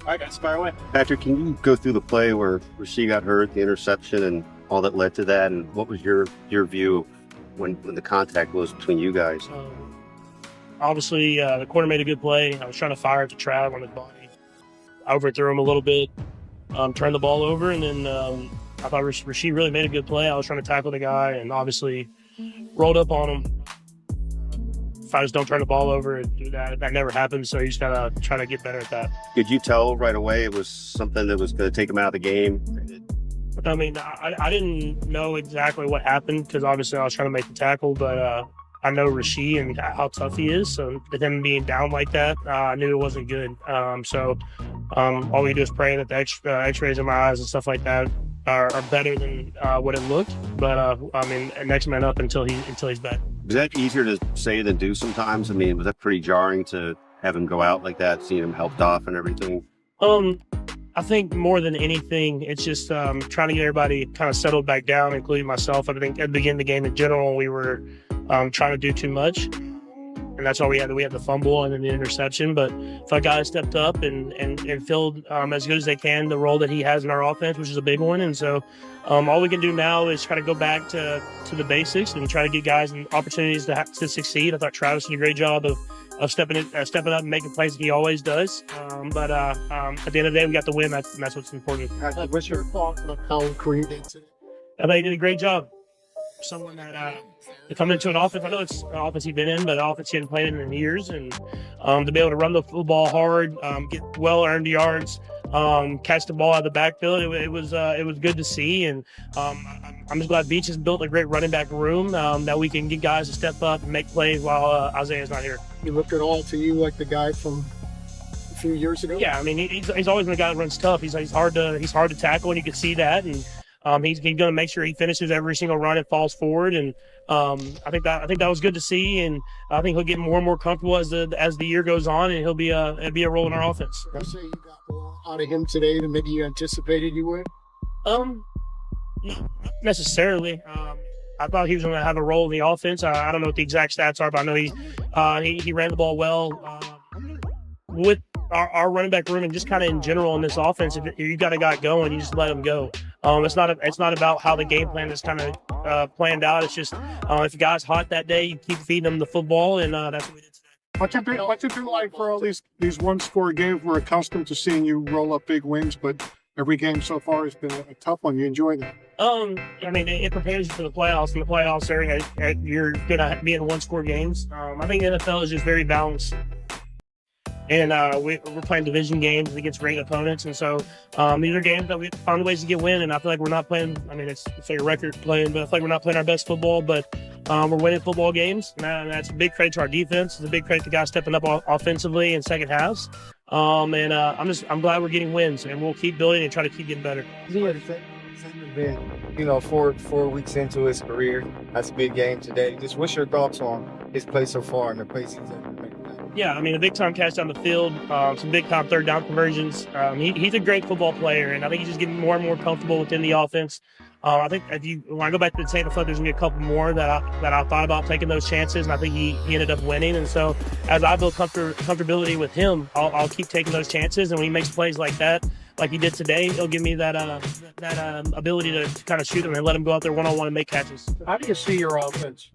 All right, guys, fire away. Patrick, can you go through the play where she got hurt, the interception, and all that led to that, and what was your view of when the contact was between you guys? Obviously, the corner made a good play. I was trying to fire it to Trav on his body. I overthrew him a little bit, turned the ball over, and then I thought Rasheed really made a good play. I was trying to tackle the guy and obviously rolled up on him. If I just don't turn the ball over, that never happens. So you just gotta try to get better at that. Did you tell right away it was something that was going to take him out of the game? I mean, I didn't know exactly what happened because obviously I was trying to make the tackle, but I know Rasheed and how tough he is. So with him being down like that, I knew it wasn't good. So all we do is pray that the X-rays in my eyes and stuff like that are better than what it looked. But I mean, next man up until he's back. Was that easier to say than do sometimes? I mean, was that pretty jarring to have him go out like that, seeing him helped off and everything? I think more than anything, it's just trying to get everybody kind of settled back down, including myself. I think at the beginning of the game in general, we were trying to do too much. And that's all we had. We had the fumble and then the interception. But if our guys stepped up and filled as good as they can the role that he has in our offense, which is a big one. And so all we can do now is try to go back to the basics and try to get guys opportunities to succeed. I thought Travis did a great job of stepping up and making plays like he always does. But at the end of the day, we got the win. That's what's important. What's your thought on how Kareem did today? I think he did a great job. Someone that coming into an offense, I know it's an offense he's been in, but an offense he hadn't played in years, and to be able to run the football hard, get well-earned yards, catch the ball out of the backfield, it was good to see, and I'm just glad Beach has built a great running back room that we can get guys to step up and make plays while Isaiah's not here. He looked at all to you like the guy from a few years ago? Yeah, I mean he's always been a guy that runs tough. He's hard to tackle, and you can see that, and he's going to make sure he finishes every single run and falls forward, and I think that was good to see, and I think he'll get more and more comfortable as the year goes on, and he'll be a role in our offense. I say you got more out of him today than maybe you anticipated you would. Not necessarily. I thought he was going to have a role in the offense. I don't know what the exact stats are, but I know he ran the ball well. With our running back room and just kind of in general in this offense, if you got a guy going, you just let him go. It's not about how the game plan is kind of planned out. It's just if a guy's hot that day, you keep feeding him the football, and that's what we did today. What's it been like for all these one-score games? We're accustomed to seeing you roll up big wins, but every game so far has been a tough one. You enjoy that? I mean, it prepares you for the playoffs. In the playoffs, you're going to be in one-score games. I think the NFL is just very balanced. And we're playing division games against ranked opponents. And so these are games that we found ways to get win. And I feel like we're not playing, I mean, it's a record playing, but I feel like we're not playing our best football. But we're winning football games. And that's a big credit to our defense. It's a big credit to guys stepping up offensively in second halves. I'm glad we're getting wins. And we'll keep building and try to keep getting better. Been, four weeks into his career. That's a big game today. Just what's your thoughts on his play so far and the plays he's in? Yeah, I mean, a big-time catch down the field, some big-time third-down conversions. He's a great football player, and I think he's just getting more and more comfortable within the offense. I think when I go back to the tape, I thought there's going to be a couple more that I thought about taking those chances, and I think he ended up winning. And so as I build comfortability with him, I'll keep taking those chances, and when he makes plays like that, like he did today, he'll give me that ability to kind of shoot him and let him go out there one-on-one and make catches. How do you see your offense?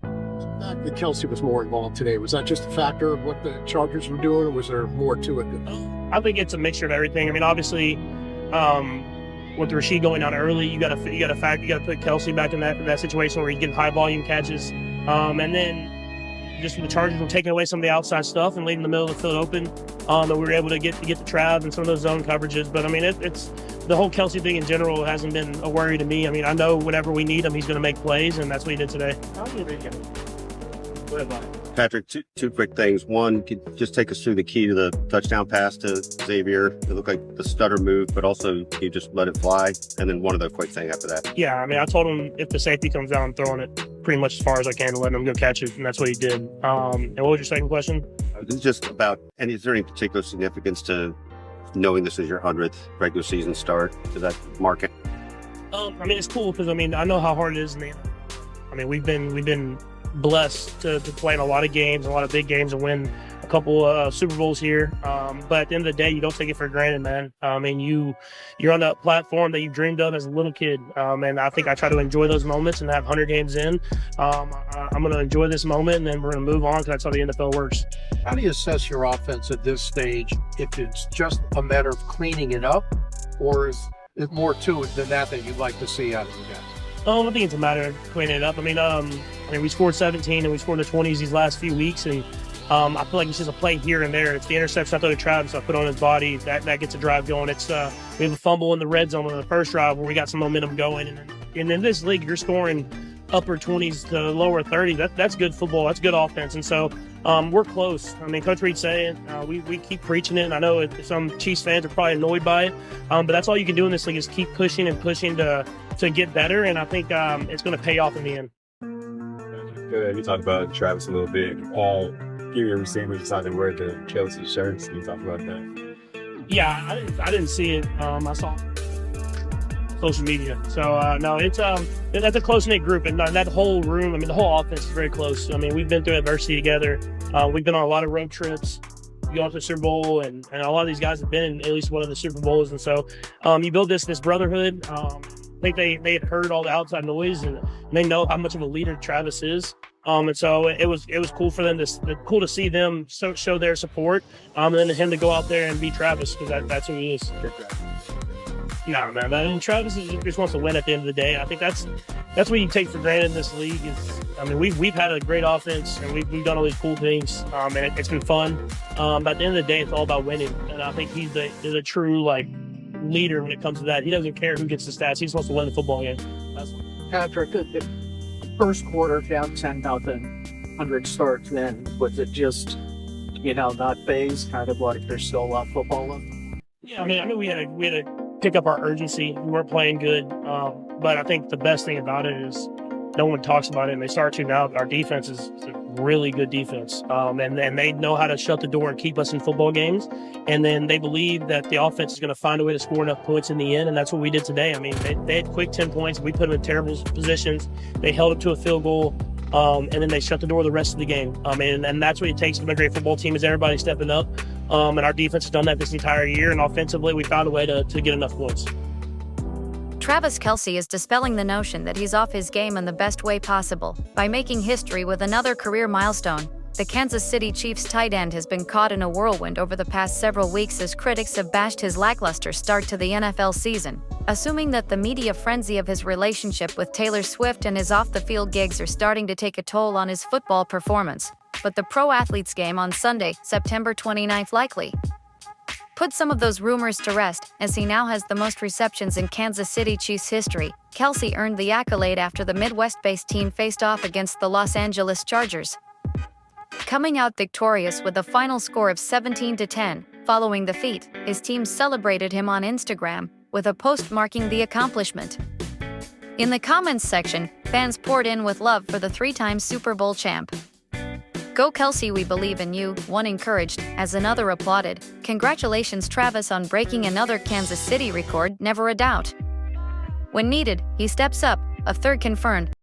The Kelce was more involved today. Was that just a factor of what the Chargers were doing, or was there more to it? I think it's a mixture of everything. I mean, obviously, with Rasheed going down early, you got to put Kelce back in that situation where he's getting high volume catches, and then just the Chargers were taking away some of the outside stuff and leaving the middle of the field open. That we were able to get the Trav and some of those zone coverages. But I mean, it's the whole Kelce thing in general hasn't been a worry to me. I mean, I know whenever we need him, he's going to make plays, and that's what he did today. How do you make it? Patrick, two quick things. One, could you just take us through the key to the touchdown pass to Xavier? It looked like the stutter move, but also you just let it fly. And then one other quick thing after that. Yeah, I mean, I told him if the safety comes down, I'm throwing it pretty much as far as I can to let him go catch it, and that's what he did. And what was your second question? It's just about, and is there any particular significance to knowing this is your 100th regular season start? Does that mark it? I mean, it's cool because, I mean, I know how hard it is in the NFL. I mean, we've been blessed to play in a lot of games, a lot of big games, and win a couple Super Bowls here. But at the end of the day, you don't take it for granted, man. I mean, you're on that platform that you dreamed of as a little kid. And I think I try to enjoy those moments and have 100 games in. I'm going to enjoy this moment, and then we're going to move on because that's how the NFL works. How do you assess your offense at this stage? If it's just a matter of cleaning it up, or is it more to it than that you'd like to see out of you guys? I think it's a matter of cleaning it up. I mean, we scored 17 and we scored the 20s these last few weeks, and I feel like it's just a play here and there. It's the interception I throw to Travis, I put on his body, that gets a drive going. It's we have a fumble in the red zone on the first drive where we got some momentum going, and in this league, you're scoring upper 20s to lower 30s. That's good football. That's good offense, and so we're close. I mean, Coach Reed's saying we keep preaching it, and I know some Chiefs fans are probably annoyed by it, but that's all you can do in this league is keep pushing and pushing to get better, and I think it's going to pay off in the end. Good. You talked about Travis a little bit. Few receivers decided to wear the Kelce shirts. Can you talk about that? Yeah, I didn't see it. I saw social media. So no, it's that's a close knit group, and that whole room. I mean, the whole offense is very close. I mean, we've been through adversity together. We've been on a lot of road trips. We got to the Super Bowl, and a lot of these guys have been in at least one of the Super Bowls, and so you build this brotherhood. I think they had heard all the outside noise, and they know how much of a leader Travis is. And so it was cool for them cool to see them show their support, and then him to go out there and beat Travis, because that's who he is. No, man. I mean, Travis just wants to win at the end of the day. I think that's what you take for granted in this league. I mean, we've had a great offense, and we've done all these cool things, and it's been fun. But at the end of the day, it's all about winning, and I think he's a true leader when it comes to that. He doesn't care who gets the stats. He just wants to win the football game. Patrick, the first quarter down 10-0, 100 starts. Then was it just not phased, kind of like there's still a lot of football left? Yeah, I mean we had to pick up our urgency. We weren't playing good, but I think the best thing about it is no one talks about it, and they start to now. Our defense is a really good defense, and they know how to shut the door and keep us in football games. And then they believe that the offense is going to find a way to score enough points in the end, and that's what we did today. I mean, they had quick 10 points. We put them in terrible positions. They held up to a field goal, and then they shut the door the rest of the game. And that's what it takes to be a great football team, is everybody stepping up. And our defense has done that this entire year, and offensively, we found a way to get enough points. Travis Kelce is dispelling the notion that he's off his game in the best way possible by making history with another career milestone. The Kansas City Chiefs tight end has been caught in a whirlwind over the past several weeks as critics have bashed his lackluster start to the NFL season, assuming that the media frenzy of his relationship with Taylor Swift and his off-the-field gigs are starting to take a toll on his football performance. But the pro athletes game on Sunday, September 29th likely put some of those rumors to rest, as he now has the most receptions in Kansas City Chiefs history. Kelce earned the accolade after the Midwest-based team faced off against the Los Angeles Chargers, coming out victorious with a final score of 17-10. Following the feat, his team celebrated him on Instagram with a post marking the accomplishment. In the comments section, fans poured in with love for the three-time Super Bowl champ. "Go Kelce, we believe in you," one encouraged, as another applauded. "Congratulations Travis on breaking another Kansas City record, never a doubt. When needed, he steps up," a third confirmed.